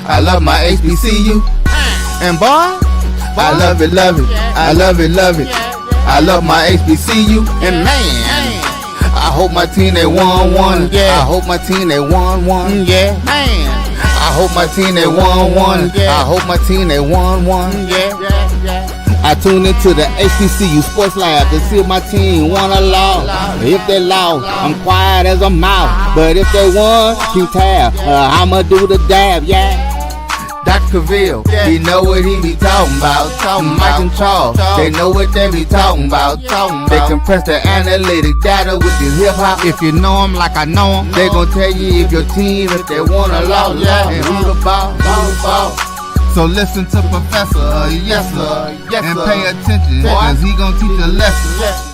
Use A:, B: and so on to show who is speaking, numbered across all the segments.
A: I love my HBCU. And boy, I love it, love it. I love it, love it. I love my HBCU. And man, I hope my team they won one. Yeah. I hope my team they won one. Yeah. Man, I hope my team they won one. I hope my team they won one. Yeah. I tune into the HBCU Sports Lab to see if my team won or lost. If they lost, I'm quiet as a mouse. But if they won, keep tab. I'ma do the dab, yeah. Dr. Cavil, he know what he be talking about. Mike and Charles, they know what they be talking about. They compress the analytic data with the hip hop. If you know them like I know them, they gon' tell you if your team, if they won or lost, and who the ball. So listen to Professor, yes sir, and pay attention, cause he gonna teach a lesson.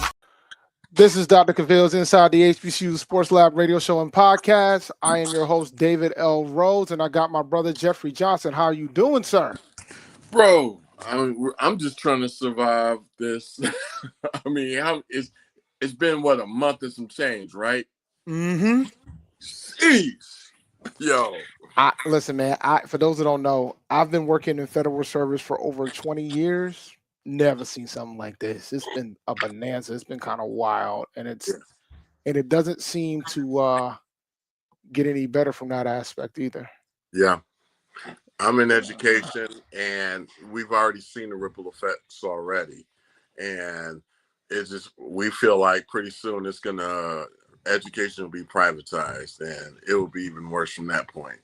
B: This is Dr. Cavil's Inside the HBCU Sports Lab radio show and podcast. I am your host, David L. Rhodes, and I got my brother, Jeffrey Johnson. How are you doing, sir?
C: Bro, I'm just trying to survive this. I mean, it's been, what, a month and some change, right?
B: Mm-hmm.
C: Jeez. Yo.
B: Listen, man, for those that don't know, I've been working in federal service for over 20 years. Never seen something like this. It's been a bonanza. It's been kind of wild, and it doesn't seem to get any better from that aspect either.
C: Yeah. I'm in education, and we've already seen the ripple effects already. And it's just, we feel like pretty soon education will be privatized, and it will be even worse from that point.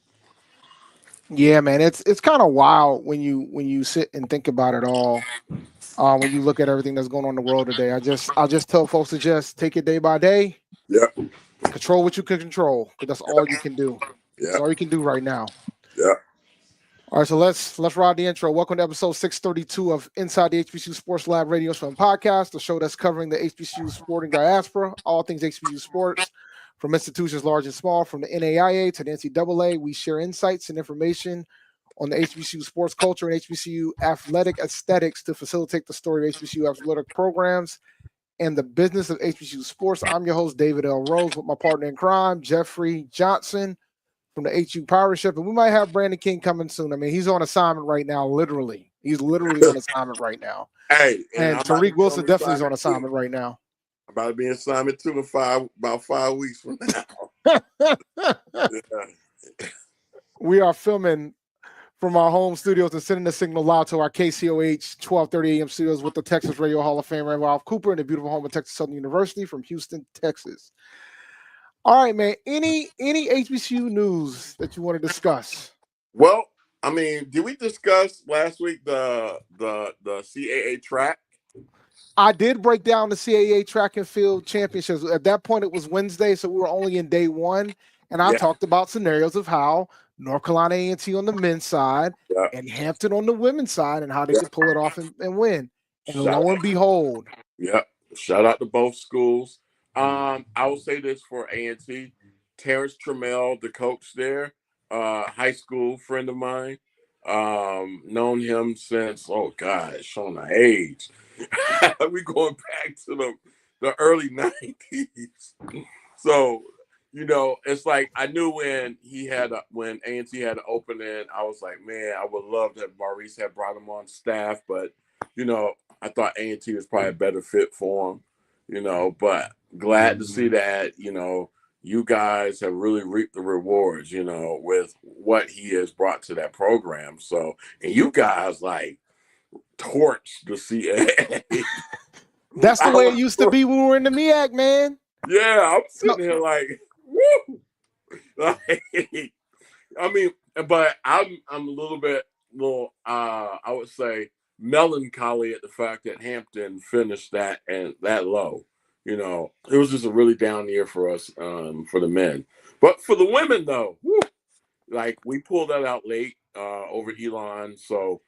B: Yeah, man, it's kind of wild when you sit and think about it all. When you look at everything that's going on in the world today, I'll just tell folks to just take it day by day.
C: Yeah.
B: Control what you can control, because that's all you can do.
C: Yeah.
B: That's all you can do right now.
C: Yeah.
B: All right, so let's ride the intro. Welcome to episode 632 of Inside the HBCU Sports Lab Radio Show and Podcast, the show that's covering the HBCU sporting diaspora, all things HBCU sports, from institutions large and small, from the NAIA to the NCAA. We share insights and information on the HBCU sports culture and HBCU athletic aesthetics to facilitate the story of HBCU athletic programs and the business of HBCU sports. I'm your host, David L. Rose, with my partner in crime, Jeffrey Johnson from the HU Pirate Ship. And we might have Brandon King coming soon. I mean, he's on assignment right now, literally. He's literally on assignment right now.
C: Hey,
B: and Tariq Wilson definitely is on assignment right now.
C: I'm about to be in assignment too in about 5 weeks from now. Yeah.
B: We are filming from our home studios and sending the signal loud to our KCOH 1230 AM studios with the Texas Radio Hall of Famer Ralph Cooper in the beautiful home of Texas Southern University from Houston, Texas. All right, man. Any HBCU news that you want to discuss?
C: Well, I mean, did we discuss last week the CAA track?
B: I did break down the CAA track and field championships. At that point, it was Wednesday, so we were only in day one. And I talked about scenarios of how North Carolina A&T on the men's side and Hampton on the women's side and how they could pull it off and win. And lo and behold.
C: Yeah. Shout out to both schools. I will say this for A&T. Terrence Trammell, the coach there, high school friend of mine. Known him since, oh gosh, showing the age. We going back to the early 90s. So, you know, it's like I knew when A&T had an opening, I was like, man, I would love that Maurice had brought him on staff, but you know, I thought A&T was probably a better fit for him, you know, but glad to see that, you know, you guys have really reaped the rewards, you know, with what he has brought to that program. So, and you guys like torch the CAA.
B: That's the way it used to be when we were in the MEAC, man.
C: Yeah, I'm sitting here like, woo! Like, I mean, but I'm a little bit I would say melancholy at the fact that Hampton finished that low. You know, it was just a really down year for us, for the men. But for the women, though, woo, like we pulled that out late over Elon. So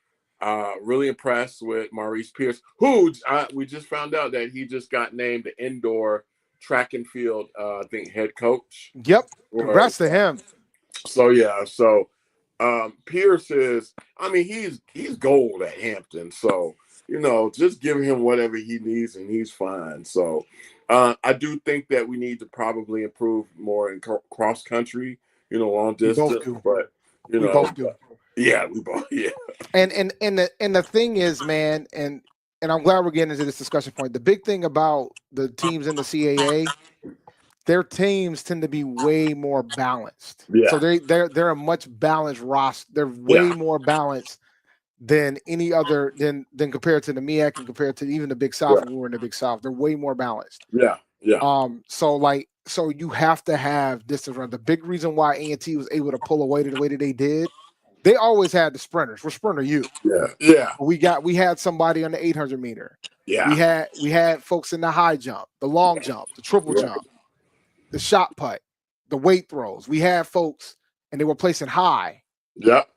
C: really impressed with Maurice Pierce, who we just found out that he just got named the indoor track and field, I think, head coach.
B: Yep. Congrats to him.
C: So, yeah. So Pierce is, I mean, he's gold at Hampton. So, you know, just give him whatever he needs and he's fine. So I do think that we need to probably improve more in cross country, you know, long distance. But, you know,
B: both do.
C: Yeah, we both. Yeah.
B: And the thing is, man, and I'm glad we're getting into this discussion point. The big thing about the teams in the CAA, their teams tend to be way more balanced.
C: Yeah.
B: So they're a much balanced roster. They're way
C: Yeah.
B: more balanced than any other than compared to the MEAC and compared to even the Big South when we were in the Big South. They're way more balanced.
C: Yeah. Yeah.
B: So you have to have distance run. The big reason why A&T was able to pull away the way that they did, they always had the sprinters. We're sprinter you.
C: Yeah. Yeah.
B: We had somebody on the 800 meter.
C: Yeah.
B: We had folks in the high jump, the long jump, the triple jump, the shot put, the weight throws. We had folks, and they were placing high.
C: Yep.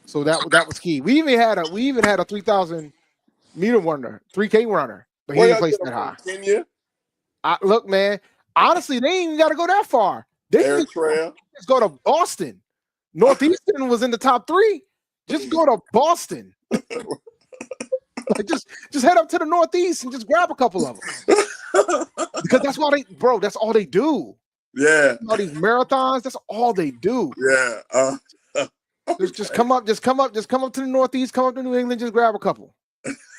B: So that was key. We even had a 3,000 meter runner, 3K runner, but he didn't place that high.
C: Kenya?
B: Look, man. Honestly, they ain't even got to go that far. They can just go to Boston. Northeastern was in the top 3. Just go to Boston. Like just head up to the Northeast and just grab a couple of them. Because that's all they do.
C: Yeah.
B: All these marathons, that's all they do.
C: Yeah.
B: Just come up to the Northeast, come up to New England, just grab a couple.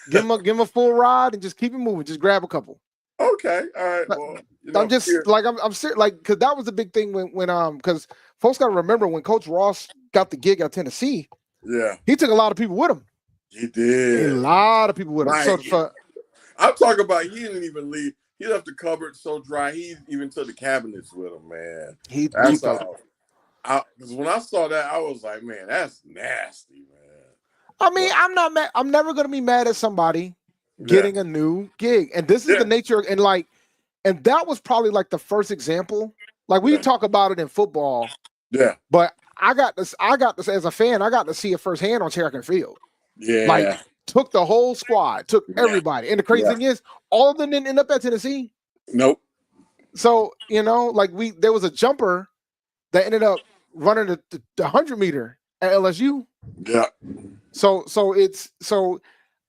B: Give them a full ride and just keep it moving. Just grab a couple.
C: Okay. All right. Well,
B: I'm just I'm serious, like, because that was the big thing when because folks got to remember when Coach Ross got the gig at Tennessee.
C: Yeah.
B: He took a lot of people with him.
C: He did.
B: A lot of people with him. So
C: I'm talking about he didn't even leave. He left the cupboard so dry. He even took the cabinets with him, man. That's all. Because when I saw that, I was like, man, that's nasty, man.
B: I mean, I'm not mad. I'm never gonna be mad at somebody getting a new gig, and this is the nature. And that was probably like the first example. Like we talk about it in football.
C: Yeah.
B: But I got this as a fan. I got to see it firsthand on track and field.
C: Yeah.
B: Like took the whole squad, took everybody. And the crazy thing is, all of them didn't end up at Tennessee.
C: Nope. So,
B: like there was a jumper that ended up running the 100 meter at LSU.
C: Yeah.
B: So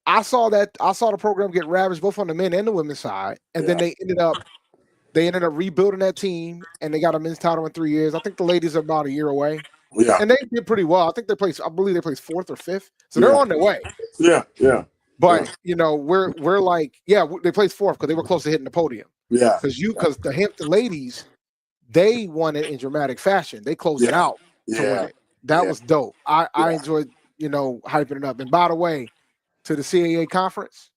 B: I saw the program get ravaged both on the men and the women's side. And then they ended up rebuilding that team, and they got a men's title in 3 years. I think the ladies are about a year away.
C: Yeah.
B: And they did pretty well. I believe they placed 4th or 5th. So they're on their way.
C: Yeah, yeah.
B: But we're like, they placed 4th because they were close to hitting the podium.
C: Yeah.
B: Because the Hampton ladies, they won it in dramatic fashion. They closed it out to win it. That was dope. I enjoyed, hyping it up. And by the way, to the CAA conference,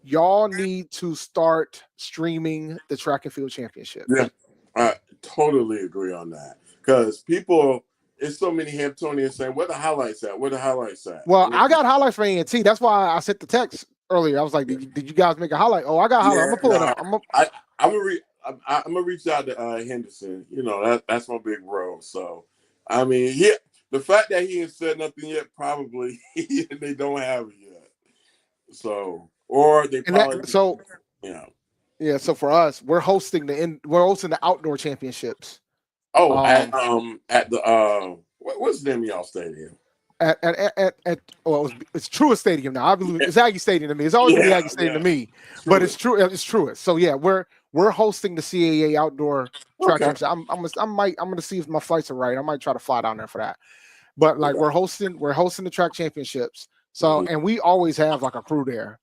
B: y'all need to start streaming the track and field championship.
C: Yeah, I totally agree on that. Because it's so many Hamptonians saying, where the highlights at? Where the highlights at?
B: Well, I got highlights for A&T. That's why I sent the text earlier. I was like, did you guys make a highlight? Oh, I got a highlight. I'm going to pull it up.
C: I'm gonna reach out to Henderson. That's my big bro. So, I mean, the fact that he ain't said nothing yet, probably they don't have it yet. So, or they probably
B: yeah. So for us, we're hosting the outdoor championships.
C: Oh, at the what's the name of y'all stadium?
B: It's Truist Stadium now. I believe it's Aggie Stadium to me. It's always gonna be Aggie Stadium to me, but it's true. It's Truist. So yeah, we're hosting the CAA outdoor track. I'm gonna see if my flights are right. I might try to fly down there for that. But like we're hosting the track championships. So and we always have like a crew there.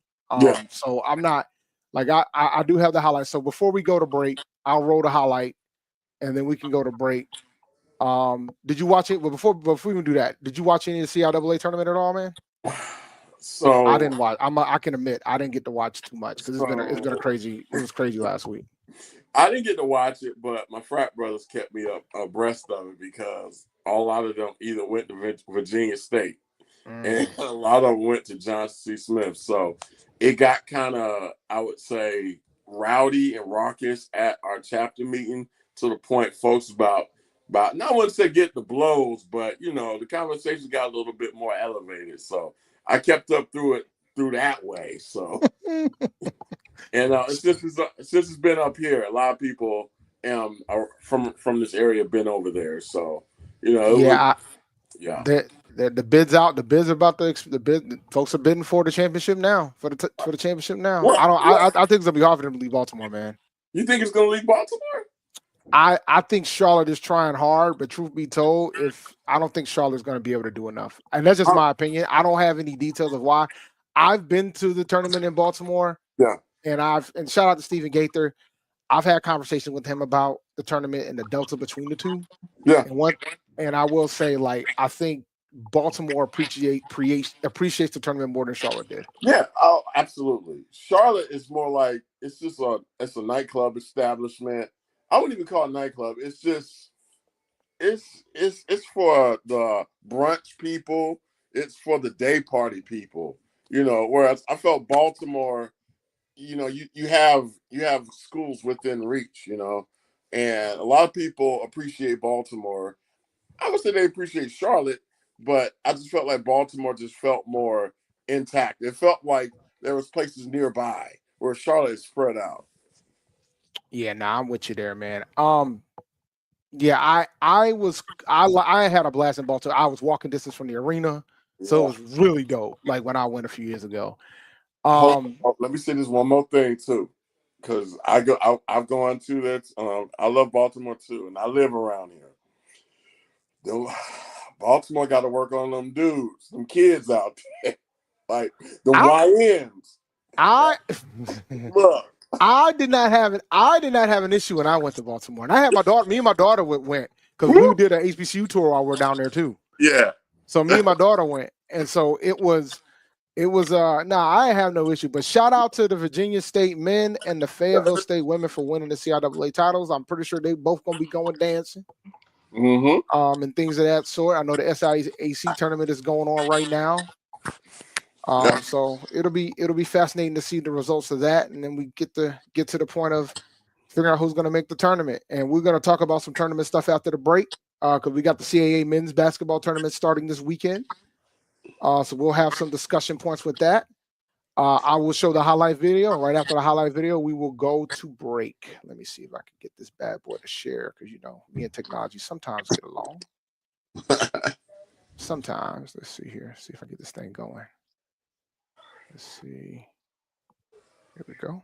B: So I'm not like I do have the highlights. So before we go to break, I'll roll the highlight, and then we can go to break. Did you watch it? But before we do that, did you watch any of the CIAA tournament at all, man?
C: So
B: I didn't watch. I can admit I didn't get to watch too much because it's been a crazy. It was crazy last week.
C: I didn't get to watch it, but my frat brothers kept me abreast of it because a lot of them either went to Virginia State and a lot of them went to Johnson C. Smith. So it got kind of, I would say, rowdy and raucous at our chapter meeting to the point folks about not want to say get the blows, but the conversation got a little bit more elevated. So I kept up through that way. So and since it's been up here, a lot of people are from this area have been over there. So
B: the bids out. The bids are about the bid. Folks are bidding for the championship now. For the championship now. I think it's gonna be hard for them to leave Baltimore, man.
C: You think it's gonna leave Baltimore?
B: I think Charlotte is trying hard, but truth be told, if I don't think Charlotte's going to be able to do enough, and that's just
C: Oh,
B: my opinion. I don't have any details of why. I've been to the tournament in Baltimore,
C: yeah,
B: and shout out to Stephen Gaither. I've had conversations with him about the tournament and the delta between the two,
C: yeah,
B: and what. And I will say, like, I think Baltimore appreciates the tournament more than Charlotte did.
C: yeah. Oh, absolutely. Charlotte is more like it's a nightclub establishment. I wouldn't even call it a nightclub. It's just it's for the brunch people. It's for the day party people. Whereas I felt Baltimore, you have schools within reach, and a lot of people appreciate Baltimore. I would say they appreciate Charlotte, but I just felt like Baltimore just felt more intact. It felt like there was places nearby where Charlotte is spread out.
B: Yeah, nah, I'm with you there, man. Yeah, I had a blast in Baltimore. I was walking distance from the arena, so it
C: Yeah.
B: was really dope. Like when I went a few years ago.
C: Hold
B: Um,
C: on, let me say this one more thing too, because I've gone to that. I love Baltimore too, and I live around here. The, Baltimore got to work on them dudes, them kids out there, like the
B: I
C: YNs.
B: I
C: Look,
B: I did not have an issue when I went to Baltimore, and I had my daughter. Me and my daughter went because we
C: woo,
B: did an HBCU tour while we are down there too.
C: yeah,
B: So me and my daughter went, and so it was no, I have no issue. But shout out to the Virginia State men and the Fayetteville State women for winning the CIAA titles. I'm pretty sure they both gonna be going dancing.
C: mm-hmm.
B: And things of that sort. I know the SIAC tournament is going on right now.
C: Yeah.
B: So it'll be fascinating to see the results of that, and then we get to the point of figuring out who's going to make the tournament. And we're going to talk about some tournament stuff after the break because we got the CAA men's basketball tournament starting this weekend. So we'll have some discussion points with that. I will show the highlight video, and right after the highlight video, we will go to break. Let me see if I can get this bad boy to share because me and technology sometimes get along. Sometimes, let's see here. See if I get this thing going. Let's see. Here we go.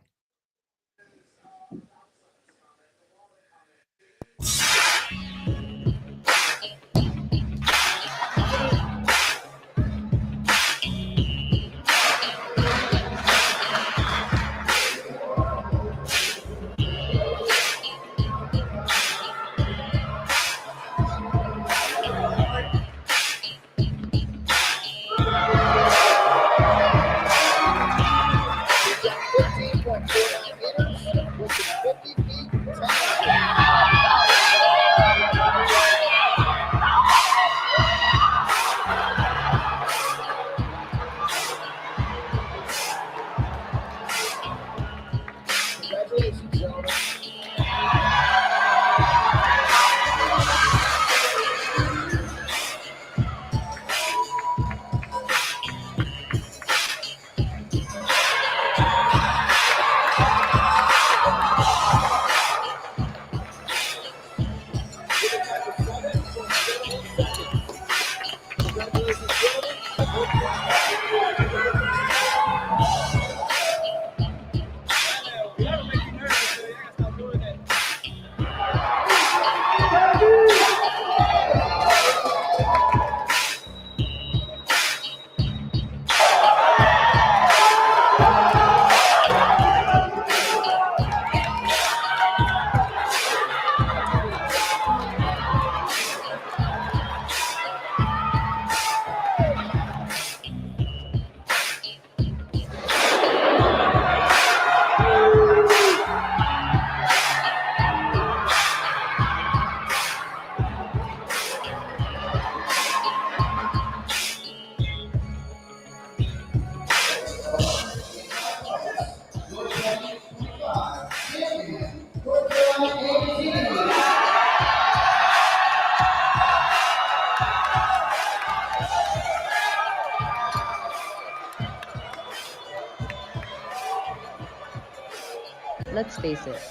D: Let's face it,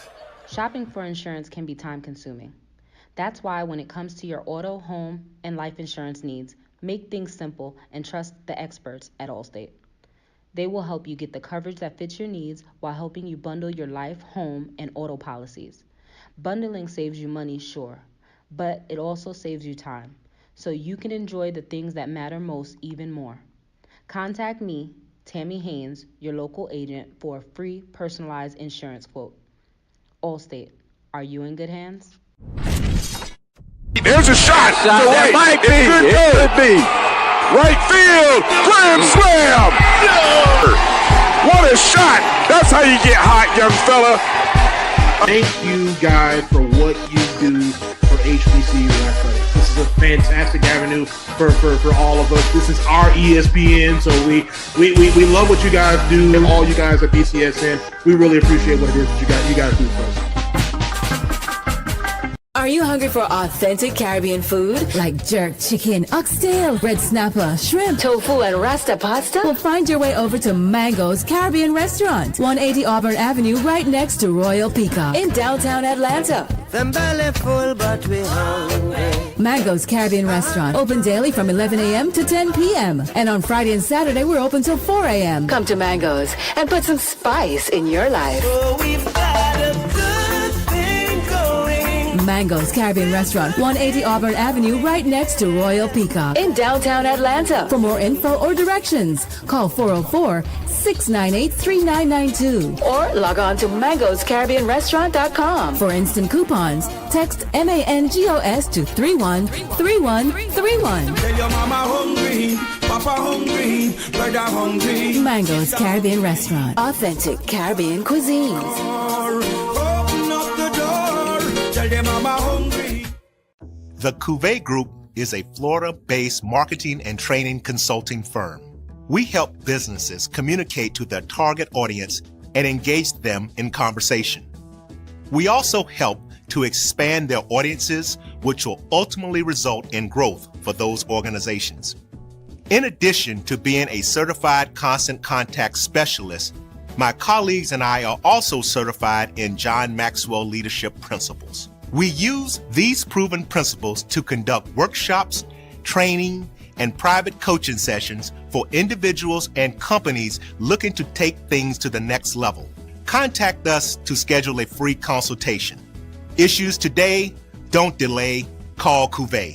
D: shopping for insurance can be time consuming. That's why when it comes to your auto, home, and life insurance needs, make things simple and trust the experts at Allstate. They will help you get the coverage that fits your needs while helping you bundle your life, home, and auto policies. Bundling saves you money, sure, but it also saves you time, so you can enjoy the things that matter most even more. Contact me, Tammy Haynes, your local agent, for a free personalized insurance quote. Allstate, are you in good hands?
E: There's a shot. It might be. It could be. Right field. Grand slam. What a shot. That's how you get hot, young fella.
F: Thank you guys for what you do for HBCU athletics. This is a fantastic avenue for all of us. This is our ESPN, so we love what you guys do, and all you guys at BCSN. We really appreciate what it is that you guys do for us.
G: Are you hungry for authentic Caribbean food? Like jerk chicken, oxtail, red snapper, shrimp, tofu, and rasta pasta? Well, find your way over to Mango's Caribbean Restaurant, 180 Auburn Avenue, right next to Royal Peacock in downtown Atlanta.
H: Them belly full, but we hungry.
G: Mango's Caribbean Restaurant, open daily from 11 a.m. to 10 p.m. And on Friday and Saturday, we're open till 4 a.m. Come to Mango's and put some spice in your life.
H: Oh, we've got a good thing going.
G: Mango's Caribbean Restaurant, 180 Auburn Avenue, right next to Royal Peacock in downtown Atlanta. For more info or directions, call 404-698-3992 or log on to mangoscaribbeanrestaurant.com. For instant coupons, text MANGOS to 313131.
H: Tell your mama hungry, papa hungry, brother hungry.
G: Mango's Caribbean Restaurant, authentic Caribbean cuisines.
H: Open up the door, tell them mama hungry.
I: The Cavil Group is a Florida-based marketing and training consulting firm. We help businesses communicate to their target audience and engage them in conversation. We also help to expand their audiences, which will ultimately result in growth for those organizations. In addition to being a certified constant contact specialist, my colleagues and I are also certified in John Maxwell Leadership Principles. We use these proven principles to conduct workshops, training, and private coaching sessions for individuals and companies looking to take things to the next level. Contact us to schedule a free consultation. Issues today, don't delay, call Cavil.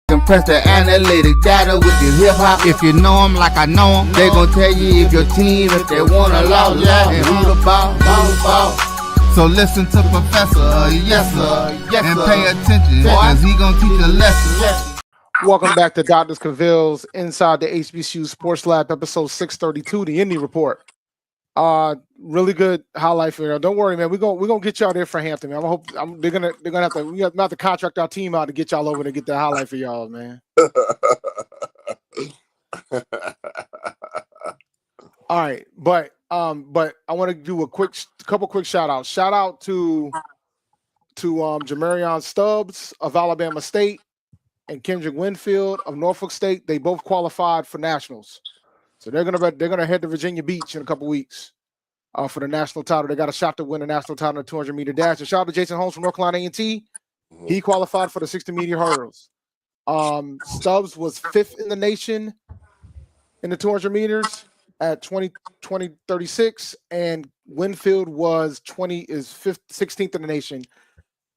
A: Compress the analytic data with your hip hop. If you know them like I know them, they gon' tell you if your team, if they wanna love, and who the ball. So listen to Professor, yes sir, and pay attention, cause he gon' teach a lesson.
B: Welcome back to Dr. Cavil's Inside the HBCU Sports Lab, episode 632, the Indy Report. Really good highlight for you. Don't worry, man. We're gonna get y'all there for Hampton, man. They're gonna have to we have to contract our team out to get y'all over to get that highlight for y'all, man. All right, but I want to do a couple quick shout outs. Shout out to Jamarion Stubbs of Alabama State and Kendrick Winfield of Norfolk State. They both qualified for nationals, so they're gonna head to Virginia Beach in a couple weeks for the national title. They got a shot to win the national title in the 200-meter dash. And shout out to Jason Holmes from North Carolina A&T. He qualified for the 60-meter hurdles. Stubbs was 5th in the nation in the 200 meters at 20:36, and Winfield was 16th in the nation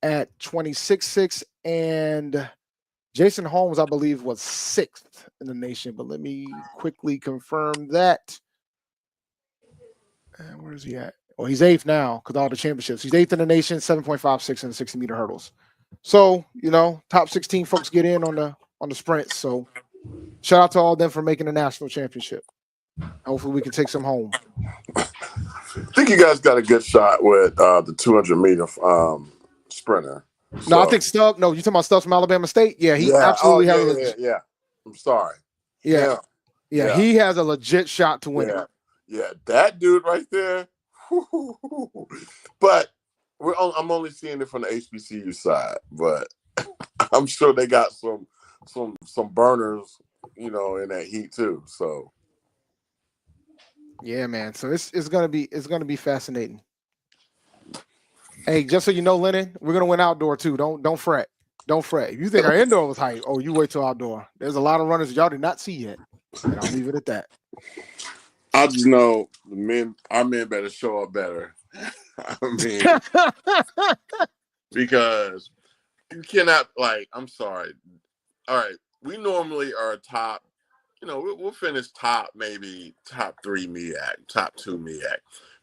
B: at 26.6, and Jason Holmes, I believe, was 6th in the nation. But let me quickly confirm that. And where is he at? Oh, he's 8th now because all the championships. He's 8th in the nation, 7.56 in the 60-meter hurdles. So, top 16 folks get in on the sprints. So shout out to all of them for making the national championship. Hopefully we can take some home.
C: I think you guys got a good shot with the 200-meter sprinter.
B: No, I think Stubbs. No, you talking about Stubbs from Alabama State? Yeah, he absolutely has.
C: Yeah. I'm sorry.
B: Yeah. He has a legit shot to win it.
C: Yeah, that dude right there. But I'm only seeing it from the HBCU side, but I'm sure they got some burners, in that heat too. So
B: yeah, man. So it's gonna be fascinating. Hey, just so you know, Lennon, we're gonna win outdoor too. Don't fret. Don't fret. If you think our indoor was hype, you wait till outdoor. There's a lot of runners y'all did not see yet. And I'll leave it at that.
C: I just know our men better show up better. I mean, because you cannot, like, I'm sorry. All right, we normally are top, we'll finish maybe top 3 MEAC, top 2 MEAC.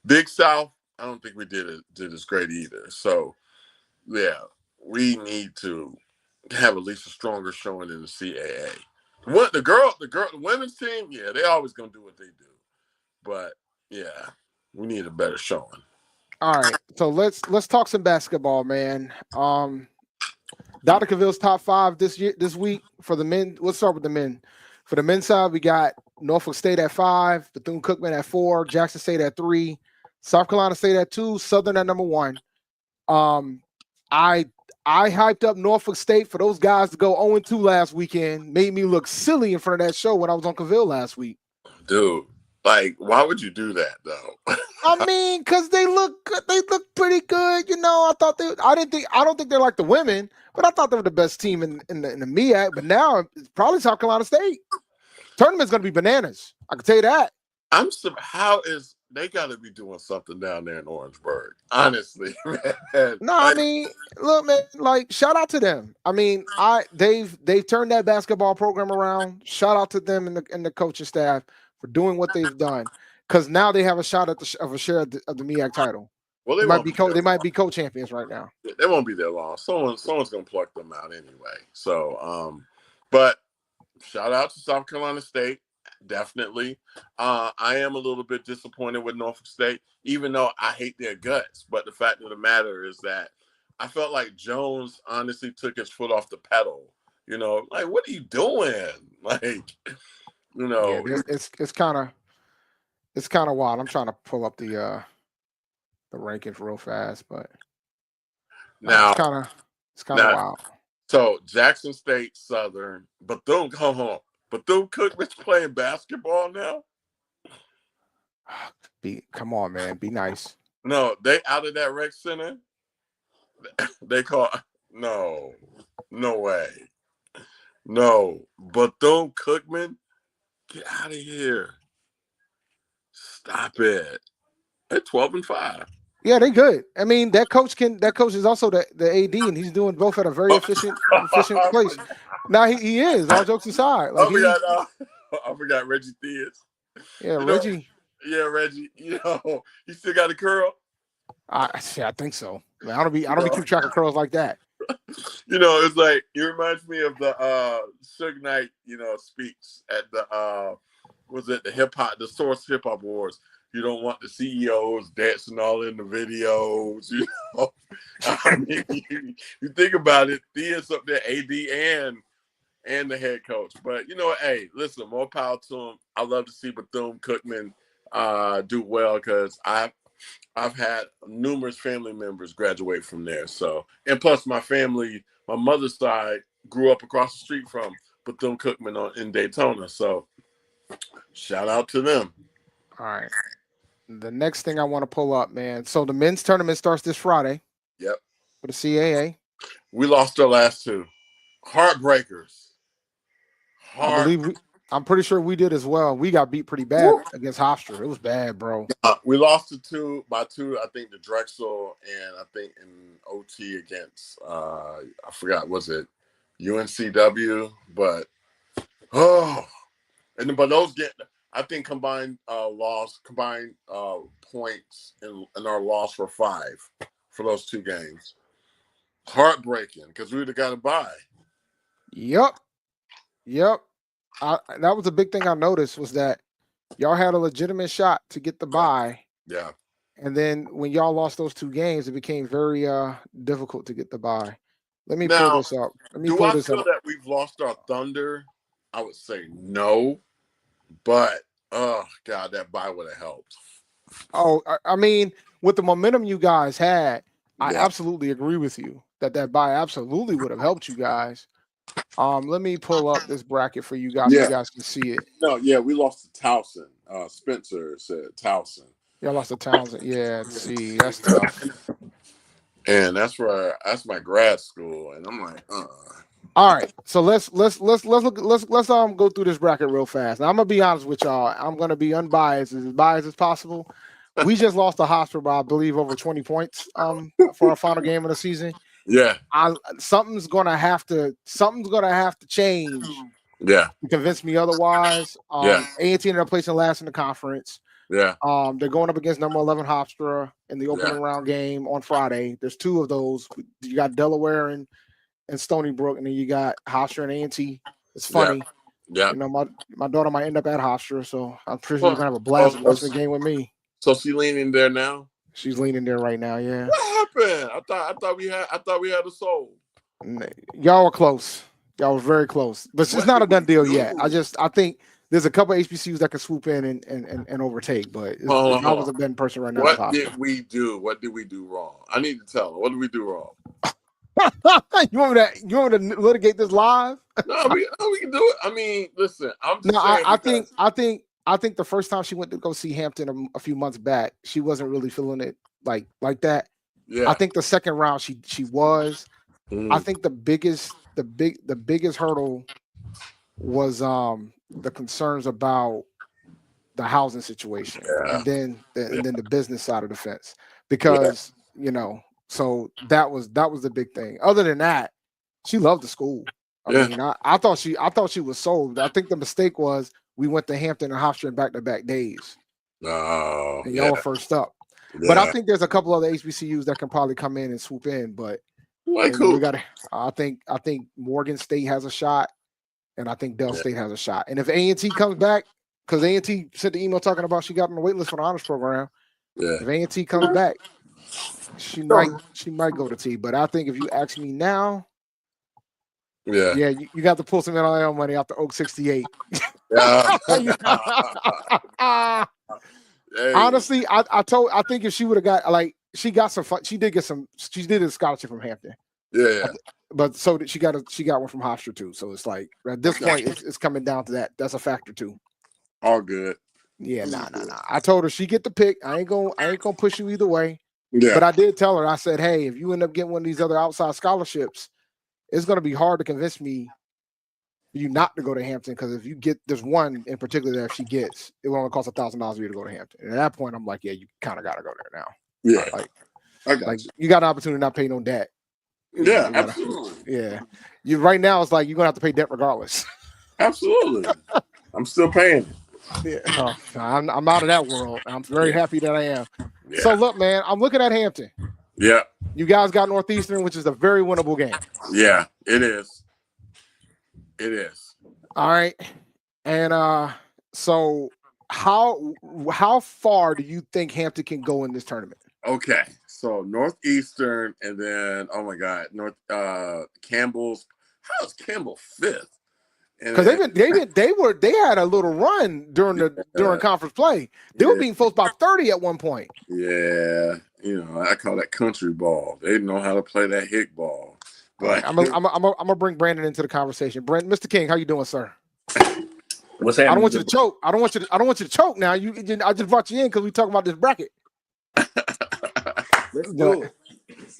C: Big South, I don't think we did as great either. So, yeah, we need to have at least a stronger showing in the CAA. The women's team, yeah, they always gonna do what they do. But yeah, we need a better showing.
B: All right, so let's talk some basketball, man. Dr. Cavil's top 5 this week for the men. Let's start with the men. For the men's side, we got Norfolk State at 5, Bethune-Cookman at 4, Jackson State at 3, South Carolina State at 2, Southern at number 1. I hyped up Norfolk State for those guys to go 0-2 last weekend. Made me look silly in front of that show when I was on Cavil last week.
C: Dude, like, why would you do that though?
B: I mean, because they look good. They look pretty good. I don't think they're like the women, but I thought they were the best team in the MEAC. But now it's probably South Carolina State. Tournament's gonna be bananas. I can tell you that.
C: They got to be doing something down there in Orangeburg, honestly, man.
B: No, I mean, look, man, like, shout out to them. I mean, they've turned that basketball program around. Shout out to them and the coaching staff for doing what they've done, because now they have a shot at a share of the MEAC title. Well, they might be co-champions right now.
C: They won't be there long. Someone's gonna pluck them out anyway. So, but shout out to South Carolina State. Definitely. I am a little bit disappointed with Norfolk State, even though I hate their guts. But the fact of the matter is that I felt like Jones honestly took his foot off the pedal. Like, what are you doing? Like,
B: Yeah, it's kind of wild. I'm trying to pull up the rankings real fast, but
C: now
B: it's kind of wild.
C: So Jackson State, Southern, Bethune-Cookman's playing basketball now?
B: Come on, man. Be nice.
C: No, they out of that rec center? They call no way. No. Bethune-Cookman? Get out of here. Stop it. They're 12-5.
B: Yeah, they good. I mean, that coach is also the AD, and he's doing both at a very efficient place. Now he is, all jokes aside. Like,
C: I forgot Reggie Theus.
B: Yeah, Reggie.
C: Reggie. He still got a curl.
B: I think so. I don't be keep track of curls like that.
C: It's like, it reminds me of the Suge Knight, speech at the the Source Hip Hop Awards. You don't want the CEOs dancing all in the videos. I mean, you think about it, Thea's up there, AD and the head coach. But hey, listen, more power to him. I love to see Bethune-Cookman do well, because I've had numerous family members graduate from there. So, and plus my mother's side grew up across the street from Bethune-Cookman in Daytona. So, shout out to them.
B: All right. The next thing I want to pull up, man. So the men's tournament starts this Friday.
C: Yep.
B: For the CAA.
C: We lost our last 2. Heartbreakers.
B: I'm pretty sure we did as well. We got beat pretty bad against Hofstra. It was bad, bro.
C: We lost by 2, I think, to Drexel, and I think in OT against I forgot, was it UNCW? But but those I think combined points in our loss were 5 for those 2 games. Heartbreaking, because we would have got a bye.
B: Yep. That was a big thing I noticed, was that y'all had a legitimate shot to get the bye.
C: Yeah.
B: And then when y'all lost those 2 games, it became very difficult to get the bye. Let me pull this up.
C: Do I feel that we've lost our thunder? I would say no. But, oh, God, that bye would have helped.
B: Oh, I mean, with the momentum you guys had, I absolutely agree with you that bye absolutely would have helped you guys. Let me pull up this bracket for you guys so you guys can see it.
C: No, yeah, we lost to Towson. Spencer said Towson.
B: Y'all lost to Towson. Yeah, see, that's tough.
C: And that's my grad school, and I'm like,
B: All right, so let's go through this bracket real fast. Now, I'm gonna be honest with y'all. I'm gonna be unbiased, as biased as possible. We just lost to Hofstra by, I believe, over 20 points for our final game of the season.
C: Yeah.
B: Something's gonna have to change
C: Yeah.
B: to convince me otherwise.
C: Yeah.
B: A&T ended up placing last in the conference.
C: Yeah.
B: They're going up against number 11 Hofstra in the opening
C: Yeah.
B: round game on Friday. There's two of those. You got Delaware and Stony Brook, and then you got Hofstra and A&T. It's funny.
C: Yeah.
B: You know, my daughter might end up at Hofstra, so I'm pretty sure she's gonna have a blast watching the game with me.
C: So she leaning there now?
B: She's leaning there right now, yeah.
C: What happened? I thought we had a soul.
B: Y'all were close. Y'all were very close. But it's not a done deal yet. I think there's a couple of HBCUs that can swoop in and overtake, but if I was a betting person right now.
C: What did we do? What did we do wrong? I need to tell her. What did we do wrong?
B: You want me to litigate this live?
C: No, we can do it. I mean, listen, I'm just saying
B: I think the first time she went to go see Hampton a few months back, she wasn't really feeling it like that.
C: Yeah.
B: I think the second round she was. I think the biggest hurdle was the concerns about the housing situation, and then the business side of the fence, because so that was the big thing. Other than that, she loved the school. I mean, I thought she was sold. I think the mistake was we went to Hampton and Hofstra in back-to-back days. And y'all were first up. But I think there's a couple other HBCUs that can probably come in and swoop in. But
C: cool.
B: we got. I think Morgan State has a shot, and I think Dell State has a shot. And if A&T comes back, because A&T sent the email talking about she got on the wait list for the honors program.
C: Yeah.
B: If A&T comes back, she might go to T. But I think if you ask me now, you got to pull some NIL money out the Oak 68.
C: Yeah.
B: Hey. Honestly, I think if she would have got she did a scholarship from Hampton.
C: Yeah.
B: But so did she got one from Hofstra too. So it's like at this point it's coming down to that. That's a factor too.
C: All good.
B: Yeah, nah. I told her she get the pick. I ain't gonna push you either way.
C: Yeah.
B: But I did tell her, I said, hey, if you end up getting one of these other outside scholarships, it's gonna be hard to convince me you not to go to Hampton, because if you get there's one in particular that if she gets, it will only cost $1,000 for you to go to Hampton. And at that point, I'm like, yeah, you kind of gotta go there now.
C: Yeah,
B: you got an opportunity to not pay no debt.
C: Yeah, absolutely.
B: Yeah, you right now it's like you're gonna have to pay debt regardless.
C: Absolutely, I'm still paying it.
B: Yeah, I'm out of that world. I'm very happy that I am.
C: Yeah.
B: So look, man, I'm looking at Hampton.
C: Yeah,
B: you guys got Northeastern, which is a very winnable game.
C: Yeah, it is. It is.
B: All right. And so how far do you think Hampton can go in this tournament?
C: Okay. So Northeastern, and then Campbell's. How is Campbell fifth?
B: Because they had a little run during conference play. They were beating folks by 30 at one point.
C: Yeah, I call that country ball. They know how to play that hick ball. But
B: I'm gonna bring Brandon into the conversation. Mr. King, how you doing, sir?
J: What's happening?
B: I don't want you to choke. I don't want you to choke now. I just brought you in because we talking about this bracket.
J: Let's do it.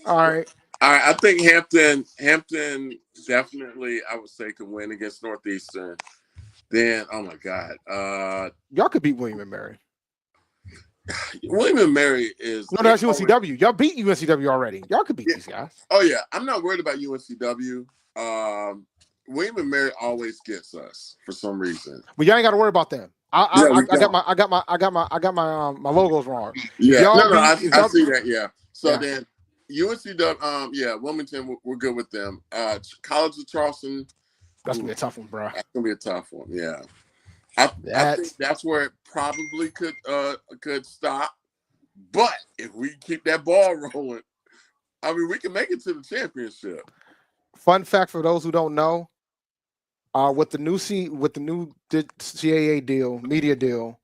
B: All right.
C: I think Hampton definitely, I would say, could win against Northeastern. Then, oh my God,
B: y'all could beat William and Mary.
C: William and Mary is
B: that's UNCW. Y'all beat UNCW already. Y'all could beat these guys.
C: Oh yeah, I'm not worried about UNCW. William and Mary always gets us for some reason.
B: But y'all ain't got to worry about them. I got my logos wrong.
C: Yeah, I see that. Yeah. So then UNCW, Wilmington, we're good with them. College of Charleston.
B: That's gonna be a tough one, bro.
C: That's gonna be a tough one. Yeah. I think that's where it probably could stop. But if we keep that ball rolling, I mean, we can make it to the championship.
B: Fun fact for those who don't know, with the new CAA deal, media deal,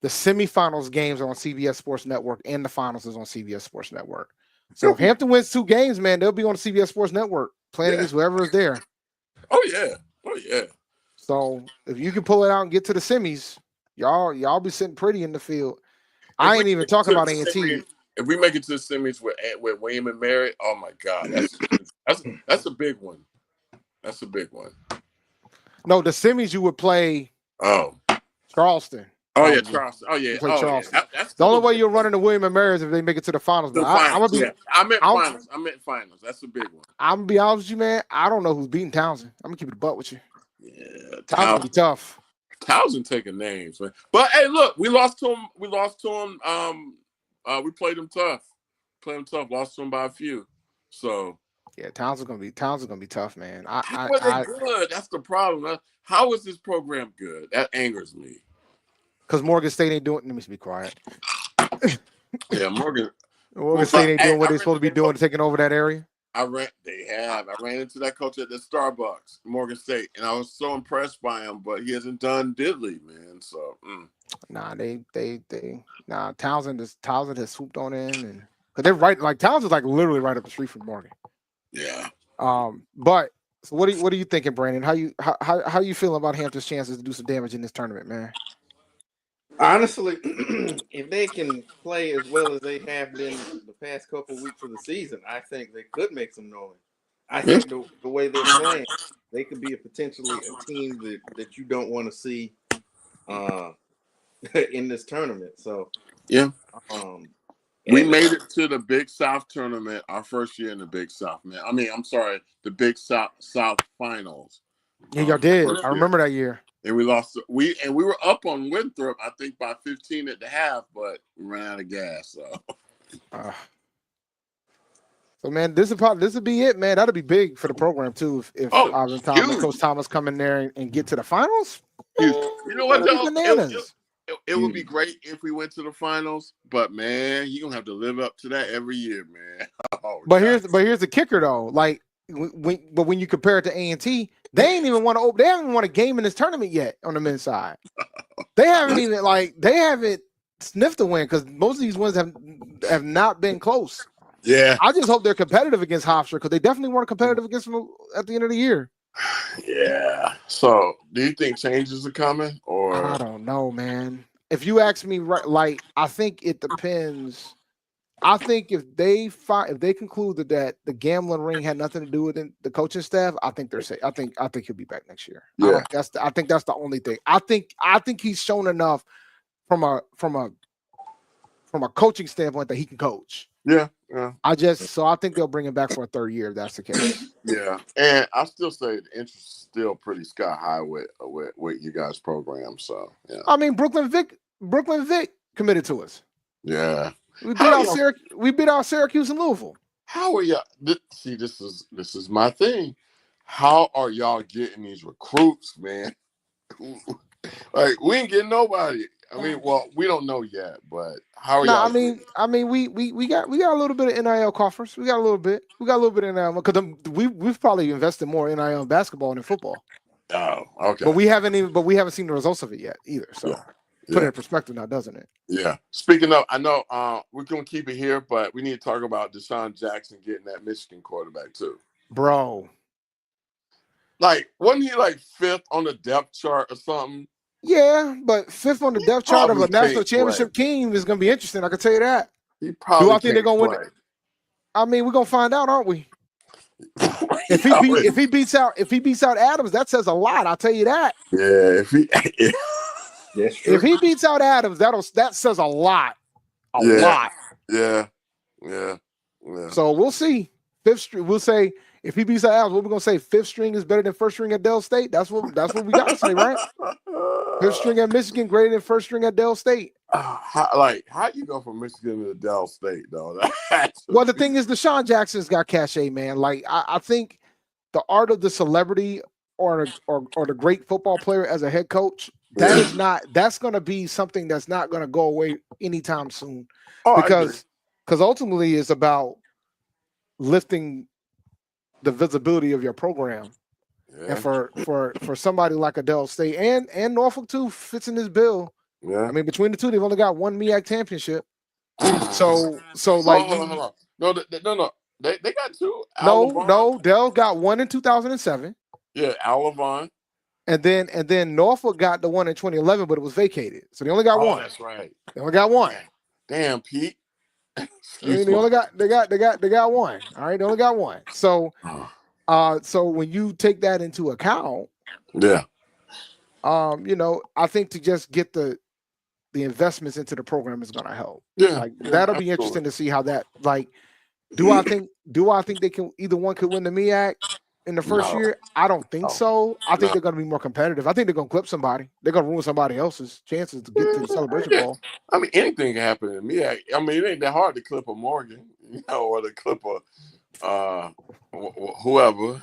B: the semifinals games are on CBS Sports Network and the finals is on CBS Sports Network. So if Hampton wins 2 games, man, they'll be on CBS Sports Network playing against whoever is there.
C: Oh yeah.
B: So if you can pull it out and get to the semis, y'all be sitting pretty in the field. I ain't even talking about A&T.
C: If we make it to the semis with William and Mary, oh my God, that's a big one. That's a big one.
B: No, the semis you would play.
C: Oh,
B: Charleston.
C: Oh yeah,
B: probably.
C: Charleston. Oh yeah.
B: We play
C: Oh
B: Charleston.
C: yeah. That's
B: The only
C: still
B: way you'll run into William and Mary is if they make it to the finals.
C: the
B: But I'm
C: finals.
B: gonna be.
C: Yeah, I meant
B: I'm,
C: finals. I meant finals. That's a big one.
B: I'm gonna be honest with you, man. I don't know who's beating Townsend. I'm gonna keep it a butt with you.
C: Yeah,
B: Townsend gonna be tough.
C: Townsend taking names, man. But hey, look, we lost to him. We lost to him. We played him tough. Lost to him by a few. So
B: yeah, Townsend's gonna be tough, man.
C: How are they good? That's the problem. How is this program good? That angers me.
B: Because Morgan State ain't doing. Let me be quiet.
C: Yeah, Morgan
B: State ain't doing what they're supposed to be doing, taking over that area.
C: I ran into that coach at the Starbucks, Morgan State, and I was so impressed by him, but he hasn't done diddly, man. So
B: Townsend has swooped on in, and because they're right, like Townsend's like literally right up the street from Morgan.
C: Yeah.
B: But so what are you thinking, Brandon? How you feeling about Hampton's chances to do some damage in this tournament, man?
K: Honestly, if they can play as well as they have been the past couple of weeks of the season, I think they could make some noise. I think the way they're playing, they could be potentially a team that you don't want to see in this tournament. So
C: yeah, we made it to the Big South tournament our first year in the Big South, man. I mean, I'm sorry, the Big South finals.
B: Yeah, y'all did. I remember that year.
C: And we lost. We were up on Winthrop, I think, by 15 at the half, but we ran out of gas.
B: So man, this would be it, man. That'll be big for the program too. If Coach Thomas come in there and get to the finals.
C: You know what, though?
B: Bananas.
C: It would be great if we went to the finals, but man, you're gonna have to live up to that every year, man.
B: But here's the kicker though. Like when you compare it to A&T, they ain't even want to. They haven't won a game in this tournament yet on the men's side. They haven't sniffed a win because most of these wins have not been close.
C: Yeah,
B: I just hope they're competitive against Hofstra because they definitely weren't competitive against them at the end of the year.
C: Yeah. So, do you think changes are coming, or
B: I don't know, man. If you ask me, right, like I think it depends. I think if they conclude that the gambling ring had nothing to do with the coaching staff, I think they're safe. I think he'll be back next year.
C: Yeah.
B: I think that's the only thing. I think he's shown enough from a coaching standpoint that he can coach.
C: Yeah.
B: I think they'll bring him back for a third year if that's the case.
C: Yeah, and I still say the interest is still pretty sky high with you guys' program. So yeah. I
B: mean, Brooklyn Vic committed to us.
C: Yeah.
B: We beat out Syracuse and Louisville.
C: How are y'all? See, this is my thing. How are y'all getting these recruits, man? Like we ain't getting nobody. I mean, well, we don't know yet, but how are y'all?
B: I mean, we got a little bit of NIL coffers. We got a little bit. of NIL because we've probably invested more NIL in basketball than football.
C: Oh, okay.
B: But we haven't seen the results of it yet either. So put it in perspective now, doesn't it?
C: Yeah. Speaking of, I know we're gonna keep it here, but we need to talk about Deshaun Jackson getting that Michigan quarterback too.
B: Bro.
C: Like, wasn't he like 5th on the depth chart or something?
B: Yeah, but 5th on the depth chart of a national championship team is going to be interesting. I can tell you that.
C: He probably
B: Do I think they're going to win? I mean, we're going to find out, aren't we? If he beats out Adams, that says a lot. I'll tell you that.
C: Yeah,
B: if he beats out Adams, that says a lot. A lot.
C: Yeah.
B: So we'll see. We'll say if he beats out Adams, what we're gonna say? 5th string is better than 1st string at Dell State. That's what we gotta say, right? 5th string at Michigan greater than 1st string at Dell State.
C: How you go from Michigan to Dell State though?
B: Well, the thing is, Deshaun Jackson's got cachet, man. Like I think the art of the celebrity or the great football player as a head coach, that's going to be something that's not going to go away anytime soon. Because ultimately it's about lifting the visibility of your program. Yeah. And for somebody like Adele State and Norfolk too fits in this bill.
C: Yeah.
B: I mean, between the two, they've only got one MEAC championship. So
C: hold on. No. They got 2.
B: No. Dell got 1 in 2007.
C: Yeah, Al Levon.
B: And then Norfolk got the one in 2011, but it was vacated. So they only got 1.
C: That's right.
B: They only got 1.
C: Damn, Pete.
B: They got 1. All right, they only got 1. So so when you take that into account,
C: yeah.
B: I think to just get the the investments into the program is going to help.
C: Yeah,
B: Like that'll be interesting to see how that. Like, do I think they can either one could win the MEAC in the first year? I don't think so. I think they're going to be more competitive. I think they're going to clip somebody. They're going to ruin somebody else's chances to get to the Celebration Bowl.
C: I mean, anything can happen in MEAC. I mean, it ain't that hard to clip a Morgan, or to clip a whoever.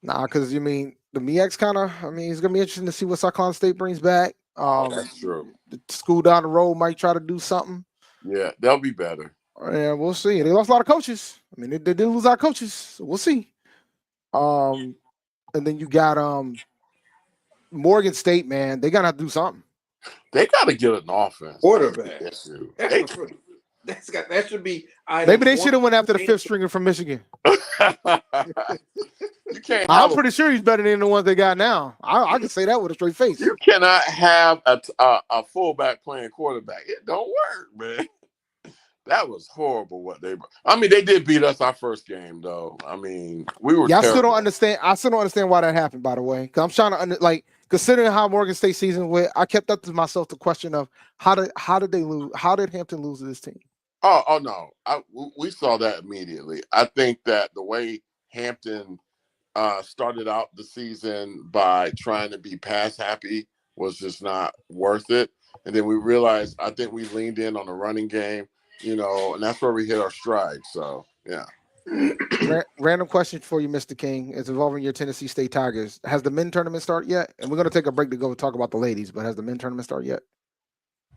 B: Nah, because you mean the MEAC's kind of. I mean, it's going to be interesting to see what Cyclone State brings back.
C: That's true.
B: The school down the road might try to do something.
C: Yeah, they'll be better.
B: Yeah, we'll see. They lost a lot of coaches. I mean, they did lose our coaches. So we'll see. And then you got Morgan State, man. They gotta have to do something.
C: They gotta get an offense.
K: Quarterback.
C: That
K: should be.
B: Maybe they should have went after the fifth stringer from Michigan.
C: You can't.
B: I'm pretty sure he's better than the ones they got now. I can say that with a straight face.
C: You cannot have a fullback playing quarterback. It don't work, man. That was horrible. I mean, they did beat us our first game, though. I mean, we were.
B: Yeah, I still don't understand. I still don't understand why that happened. By the way, because I'm trying to considering how Morgan State season went. I kept up to myself the question of how did they lose? How did Hampton lose to this team?
C: Oh no, we saw that immediately. I think that the way Hampton started out the season by trying to be pass happy was just not worth it. And then we realized, I think we leaned in on the running game, and that's where we hit our stride. So, yeah.
B: Random question for you, Mr. King. It's involving your Tennessee State Tigers. Has the men tournament started yet? And we're going to take a break to go talk about the ladies, but has the men tournament started yet?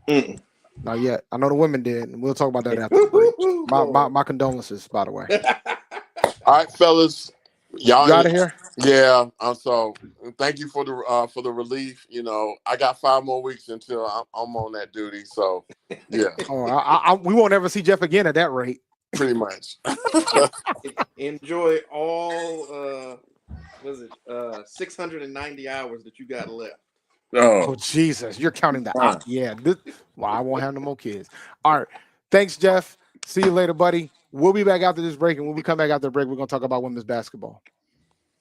K: Mm-mm.
B: Not yet. I know the women did, and we'll talk about that after the break. My condolences, by the way.
C: All right, fellas. Y'all
B: out of here?
C: Yeah. So thank you for the relief. I got 5 more weeks until I'm on that duty. So yeah.
B: We won't ever see Jeff again at that rate.
C: Pretty much.
K: Enjoy all 690 hours that you got left.
B: Oh Jesus! You're counting that.
C: Wow.
B: Yeah. I won't have no more kids. All right. Thanks, Jeff. See you later, buddy. We'll be back after this break, and when we come back after the break, we're going to talk about women's basketball.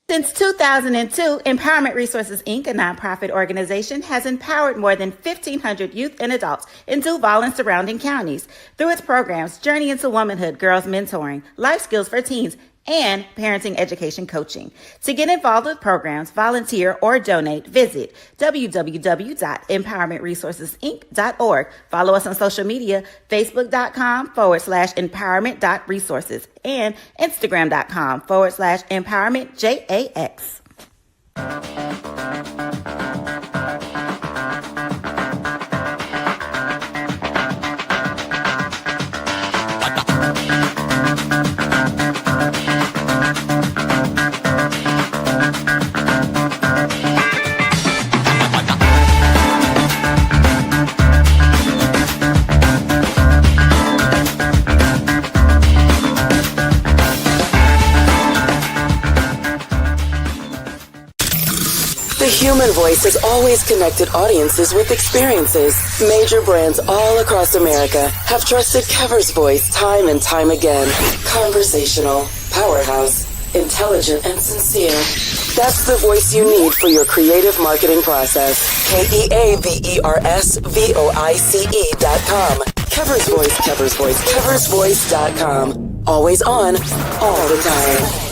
L: Since 2002, Empowerment Resources, Inc., a nonprofit organization, has empowered more than 1,500 youth and adults in Duval and surrounding counties through its programs Journey into Womanhood, Girls Mentoring, Life Skills for Teens, and Parenting Education Coaching. To get involved with programs, volunteer, or donate, visit www.empowermentresourcesinc.org. Follow us on social media, facebook.com/empowerment.resources and instagram.com/empowermentJAX.
M: The human voice has always connected audiences with experiences. Major brands all across America have trusted Kever's voice time and time again. Conversational, powerhouse, intelligent, and sincere. That's the voice you need for your creative marketing process. KEAVERSVOICE.com. Kever's Voice, Kever's Voice, KeversVoice.com. Always on, all the time.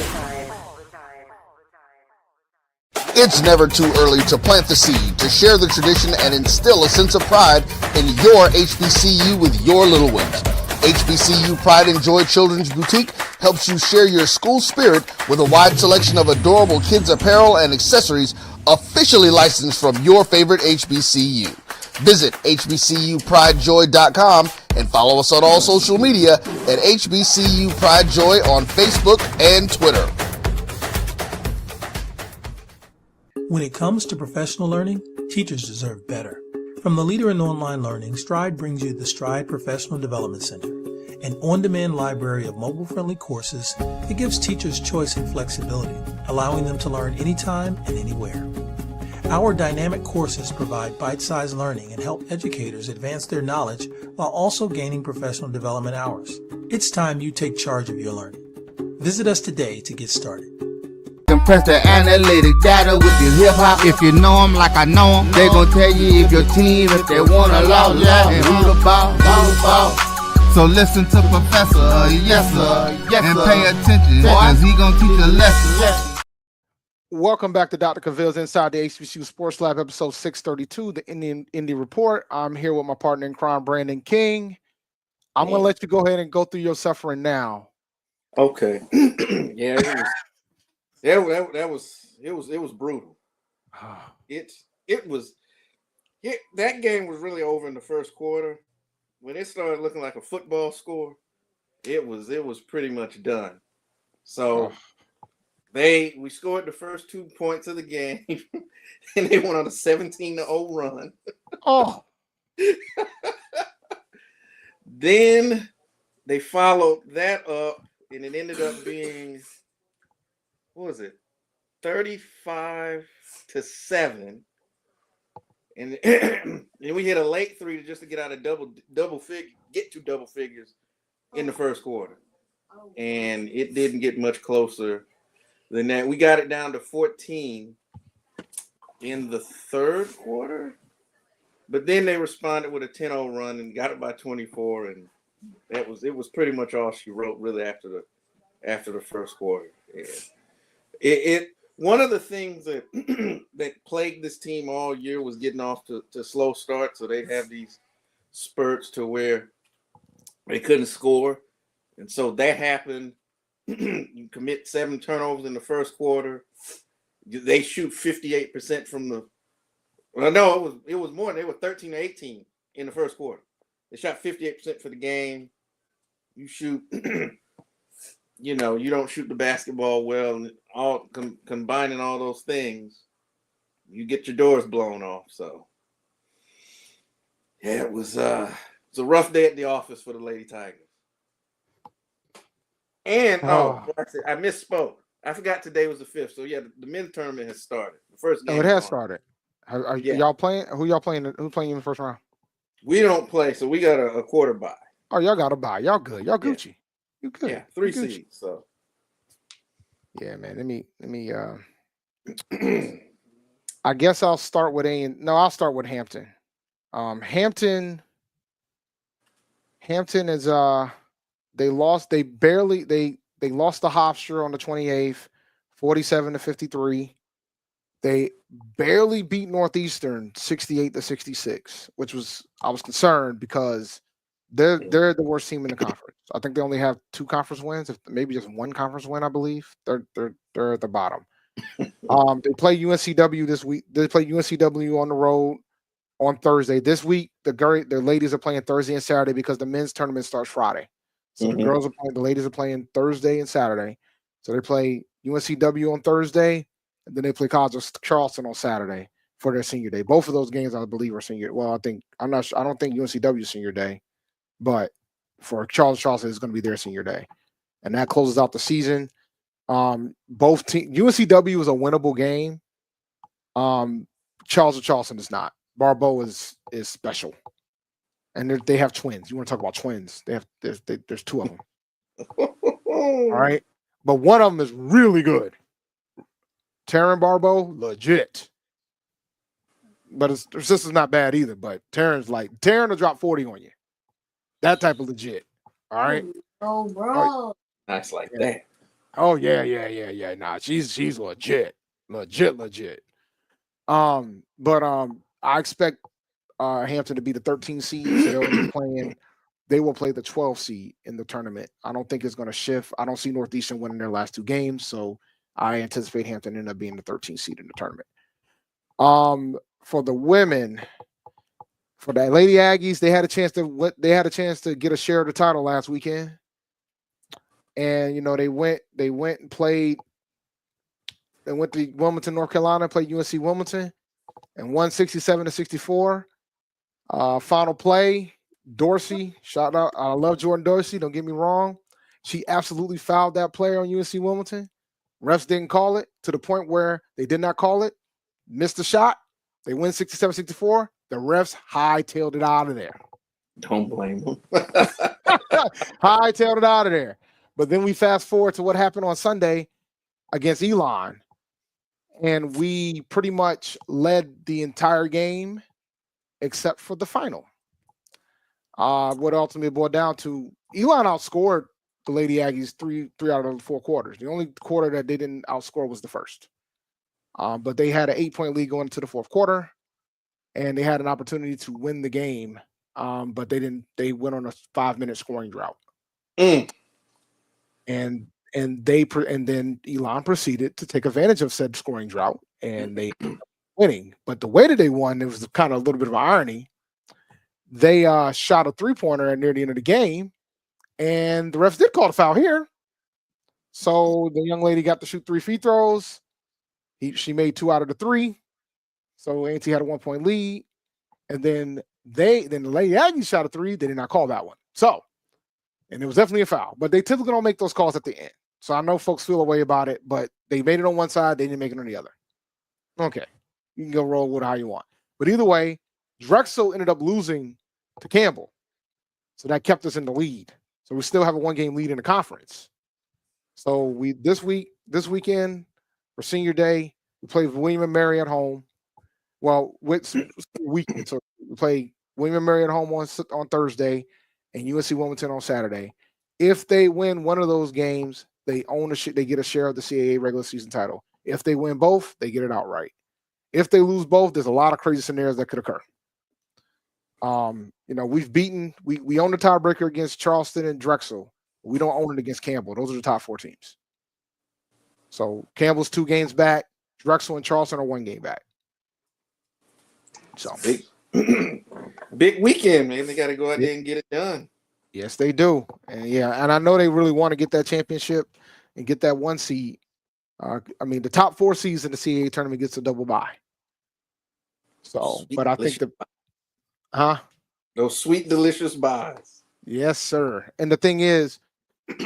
A: It's never too early to plant the seed, to share the tradition, and instill a sense of pride in your HBCU with your little ones. HBCU Pride and Joy Children's Boutique helps you share your school spirit with a wide selection of adorable kids apparel and accessories officially licensed from your favorite HBCU. Visit hbcupridejoy.com and follow us on all social media at HBCU Pride Joy on Facebook and Twitter.
N: When it comes to professional learning, teachers deserve better. From the leader in online learning, Stride brings you the Stride Professional Development Center, an on-demand library of mobile-friendly courses that gives teachers choice and flexibility, allowing them to learn anytime and anywhere. Our dynamic courses provide bite-sized learning and help educators advance their knowledge while also gaining professional development hours. It's time you take charge of your learning. Visit us today to get started.
A: Compress the analytic data with your hip hop. If you know them like I know them, they gon' tell you if your team, if they wanna lost, and who the ball. So listen to Professor, yes sir, and pay attention, cause he gon' teach a lesson.
B: Welcome back to Dr. Cavil's Inside the HBCU Sports Lab, episode 632, the Indy Report. I'm here with my partner in crime, Brandon King. I'm gonna let you go ahead and go through your suffering now.
K: Okay. Yeah, it was brutal. That game was really over in the first quarter. When it started looking like a football score, it was pretty much done. So we scored the first 2 points of the game, and they went on a 17-0 run.
B: Oh.
K: Then they followed that up, and it ended up being, what was it, 35-7. And we hit a late three just to get out of double figures in the first quarter. And it didn't get much closer than that. We got it down to 14 in the third quarter. But then they responded with a 10-0 run and got it by 24, and it was pretty much all she wrote really after the first quarter. Yeah. One of the things that that plagued this team all year was getting off to slow starts. So they'd have these spurts to where they couldn't score. And so that happened. You commit 7 turnovers in the first quarter. They shoot 58% from the – well, no, it was more. They were 13-18 in the first quarter. They shot 58% for the game. You shoot – you don't shoot the basketball well, and all combining all those things, you get your doors blown off. So, yeah, it was a rough day at the office for the Lady Tigers. And I misspoke. I forgot today was the 5th. So yeah, the men's tournament has started. The first game.
B: Oh, it has started. Are y'all playing? Who y'all playing? Who's playing in the first round?
K: We don't play, so we got a quarter bye.
B: Oh, y'all got a bye. Y'all good. Y'all Gucci. Yeah. You good?
K: Yeah, 3 seeds. So
B: yeah, man. Let me. I guess I'll start with I'll start with Hampton. Hampton is they lost. They lost to Hofstra on the 28th, 47-53. They barely beat Northeastern 68-66, which I was concerned because they're the worst team in the conference. I think they only have 2 conference wins, maybe just 1 conference win, I believe. They're at the bottom. They play UNCW this week. They play UNCW on the road on Thursday. This week, the ladies are playing Thursday and Saturday because the men's tournament starts Friday. So the ladies are playing Thursday and Saturday. So they play UNCW on Thursday, and then they play College of Charleston on Saturday for their senior day. Both of those games, I believe, are senior. Well, I'm not sure. I don't think UNCW is senior day, but for Charleston, it's going to be their senior day, and that closes out the season. Both teams. UNCW is a winnable game. Charles of Charleston is not. Barbeau is special, and they have twins. You want to talk about twins? There's 2 of them. All right, but one of them is really good. Taryn Barbeau, legit. But her sister's not bad either. But Taryn will drop 40 on you. That type of legit. All right.
O: Oh, bro.
K: Nice like that.
B: Oh yeah. Nah, she's legit. Legit. But I expect Hampton to be the 13th seed. So they will play the 12th seed in the tournament. I don't think it's going to shift. I don't see Northeastern winning their last 2 games, so I anticipate Hampton ended up being the 13th seed in the tournament. For the women, for the Lady Aggies, they had a chance to get a share of the title last weekend, and they went and played. They went to Wilmington, North Carolina, played UNC Wilmington, and won 67-64. Final play, Dorsey, shout out. I love Jordan Dorsey, don't get me wrong. She absolutely fouled that player on UNC Wilmington. Refs didn't call it to the point where they did not call it. Missed the shot. They win 67-64. The refs hightailed it out of there.
K: Don't blame them.
B: Hightailed it out of there. But then we fast forward to what happened on Sunday. against Elon, and we pretty much led the entire game except for the final. What ultimately boiled down to, Elon outscored the Lady Aggies three out of the 4 quarters. The only quarter that they didn't outscore was the first. But they had an 8-point lead going into the 4th quarter, and they had an opportunity to win the game. But they didn't. They went on a 5-minute scoring drought. And then Elon proceeded to take advantage of said scoring drought, and they ended up winning. But the way that they won, it was kind of a little bit of irony. They shot a 3-pointer near the end of the game, and the refs did call the foul here. So the young lady got to shoot 3 free throws. She made 2 out of the 3. So A&T had a 1-point lead. And then the Lady Aggies shot a 3. They did not call that one. So, and it was definitely a foul. But they typically don't make those calls at the end. So I know folks feel a way about it, but they made it on one side. They didn't make it on the other. Okay. You can go roll with it how you want. But either way, Drexel ended up losing to Campbell. So that kept us in the lead. So we still have a 1-game lead in the conference. So this weekend for senior day, we played William & Mary at home. Well, with weekend. So we play William & Mary at home on Thursday and UNC Wilmington on Saturday. If they win one of those games, they get a share of the CAA regular season title. If they win both, they get it outright. If they lose both, there's a lot of crazy scenarios that could occur. We own the tiebreaker against Charleston and Drexel. We don't own it against Campbell. Those are the top 4 teams. So Campbell's 2 games back. Drexel and Charleston are 1 game back. So
K: big weekend, man. They got to go out there and get it done.
B: Yes, they do. And I know they really want to get that championship and get that 1 seed. The top 4 seeds in the CAA tournament gets a double bye. So, but I think
K: those sweet, delicious buys.
B: Yes, sir. And the thing is,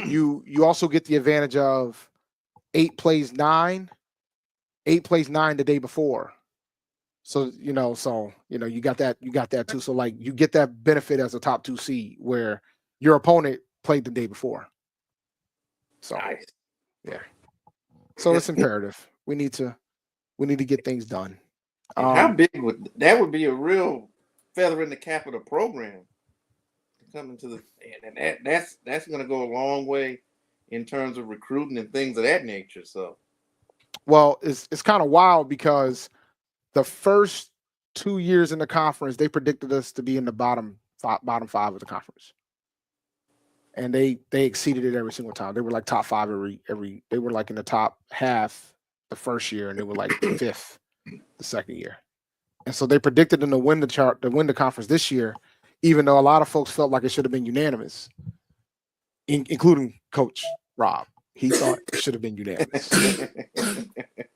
B: you also get the advantage of 8 plays 9. 8 plays 9 the day before. So you got that too. So like you get that benefit as a top 2 seed where your opponent played the day before. So
K: nice.
B: Yeah. So it's imperative. We need to get things done.
K: How big would that be a real feather in the cap of the program coming to and that's going to go a long way in terms of recruiting and things of that nature. So,
B: well, it's kind of wild because the first 2 years in the conference, they predicted us to be in the bottom 5 of the conference, and they exceeded it every single time. They were like top 5 every. They were like in the top half the first year, and they were like 5th the second year. And so they predicted them to win the conference this year, even though a lot of folks felt like it should have been unanimous, including Coach Rob. He thought it should have been unanimous.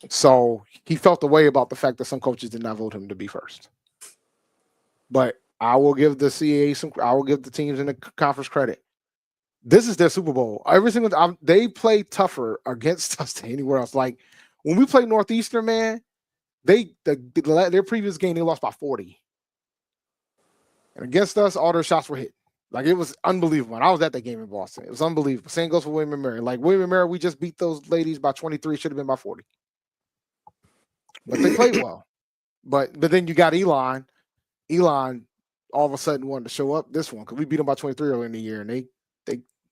B: So he felt the way about the fact that some coaches did not vote him to be first. But I will give the CAA I will give the teams in the conference credit. This is their Super Bowl. Every single time they play tougher against us than anywhere else. Like when we play Northeastern, man, their previous game they lost by 40, and against us, all their shots were hit. Like it was unbelievable. And I was at that game in Boston. It was unbelievable. Same goes for William & Mary. Like William & Mary, we just beat those ladies by 23. Should have been by 40. But they played well. But then you got Elon. Elon all of a sudden wanted to show up this one because we beat them by 23 earlier in the year, and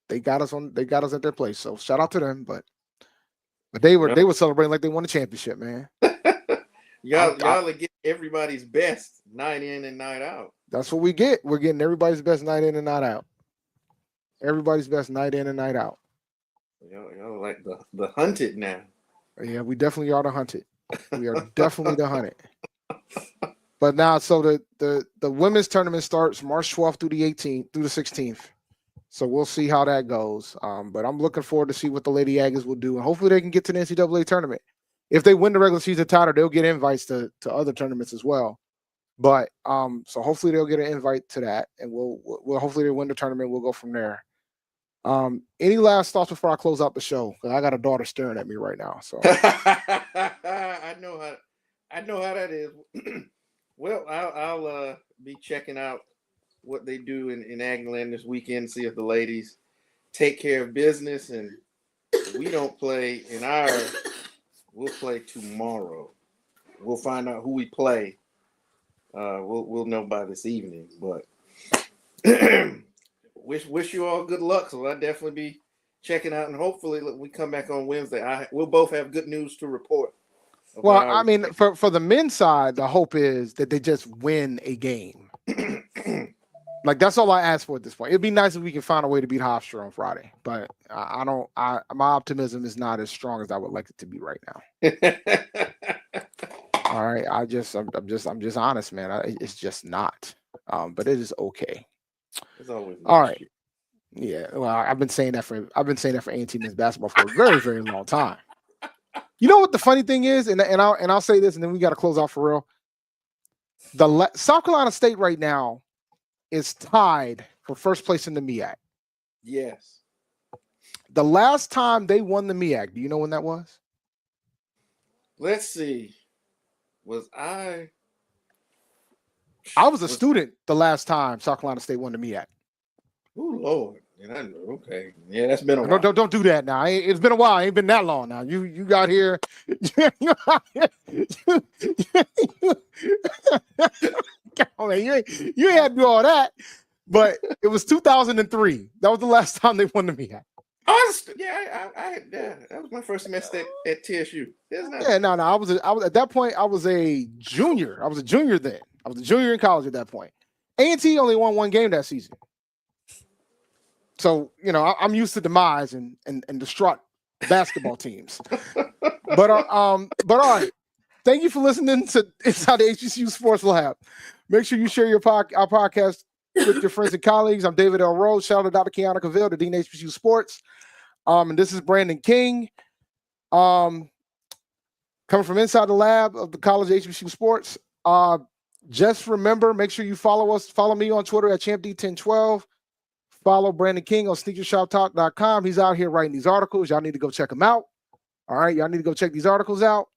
B: they got us at their place. So shout out to them. But they were celebrating like they won a championship, man.
K: Y'all are getting everybody's best night in and night out.
B: That's what we get. We're getting everybody's best night in and night out. Everybody's best night in and night out.
K: Y'all like the hunted now.
B: Yeah, we definitely are the hunted. We are definitely the hunted. But now, so the women's tournament starts March 12th through the 16th. So we'll see how that goes. But I'm looking forward to see what the Lady Aggies will do, and hopefully they can get to the NCAA tournament. If they win the regular season title, they'll get invites to other tournaments as well. But so hopefully they'll get an invite to that, and we'll hopefully they win the tournament. We'll go from there. Any last thoughts before I close out the show? Because I got a daughter staring at me right now. So
K: I know how that is. Well, I'll be checking out what they do in Agland this weekend. See if the ladies take care of business, and we don't play in our we'll play tomorrow. We'll find out who we play. We'll know by this evening. But wish you all good luck. So I'll definitely be checking out, and hopefully we come back on Wednesday. We'll both have good news to report.
B: Well, I mean, for the men's side, the hope is that they just win a game. Like, that's all I ask for at this point. It'd be nice if we can find a way to beat Hofstra on Friday, but my optimism is not as strong as I would like it to be right now. All right, I'm just honest, man. It's just not. But it is okay.
K: It's always
B: all right. Yeah, well, I've been saying that for A&T men's basketball for a very, very long time. You know what the funny thing is, and I'll say this, and then we got to close off for real. South Carolina State right now is tied for first place in the MEAC.
K: Yes.
B: The last time they won the MEAC, do you know when that was?
K: Let's see. I
B: was a student the last time South Carolina State won the MEAC.
K: Oh Lord. And I know. Okay. Yeah, that's been a while.
B: Don't do that now. It's been a while. It ain't been that long now. You got here. You had to do all that. But it was 2003. That was the last time they won the MEAC.
K: That was my first semester at TSU.
B: Yeah, no. I was at that point. I was a junior. I was a junior then. I was a junior in college at that point. A&T only won one game that season. So, I'm used to demise and distraught basketball teams. But all right. Thank you for listening to Inside the HBCU Sports Lab. Make sure you share our podcast with your friends and colleagues. I'm David L. Rose. Shout out to Dr. Kiana Cavil, the Dean of HBCU Sports. And this is Brandon King. Coming from inside the lab of the College of HBCU Sports. Just remember, make sure you follow me on Twitter at ChampD1012. Follow Brandon King on sneakershoptalk.com. He's out here writing these articles. Y'all need to go check them out. All right, y'all need to go check these articles out.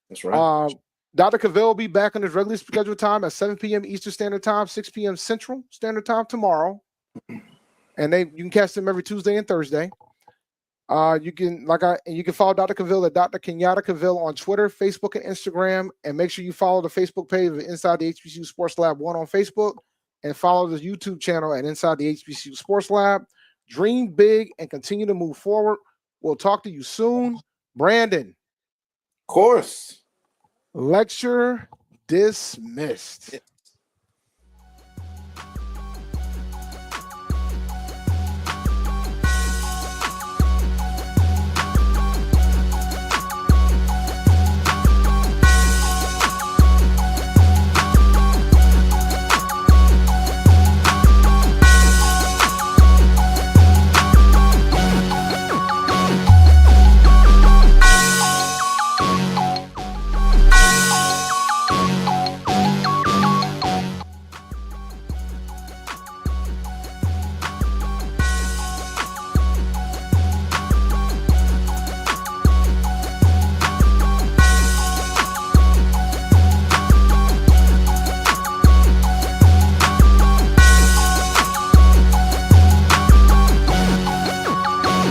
K: That's right.
B: Dr. Cavil will be back on his regularly scheduled time at 7 p.m. Eastern Standard Time, 6 p.m. Central Standard Time tomorrow. And you can catch them every Tuesday and Thursday. You can follow Dr. Cavil at Dr. Kenyatta Cavil on Twitter, Facebook, and Instagram. And make sure you follow the Facebook page of Inside the HBCU Sports Lab 1 on Facebook. And follow the YouTube channel at Inside the HBCU Sports Lab. Dream big and continue to move forward. We'll talk to you soon. Brandon.
K: Of course.
B: Lecture dismissed.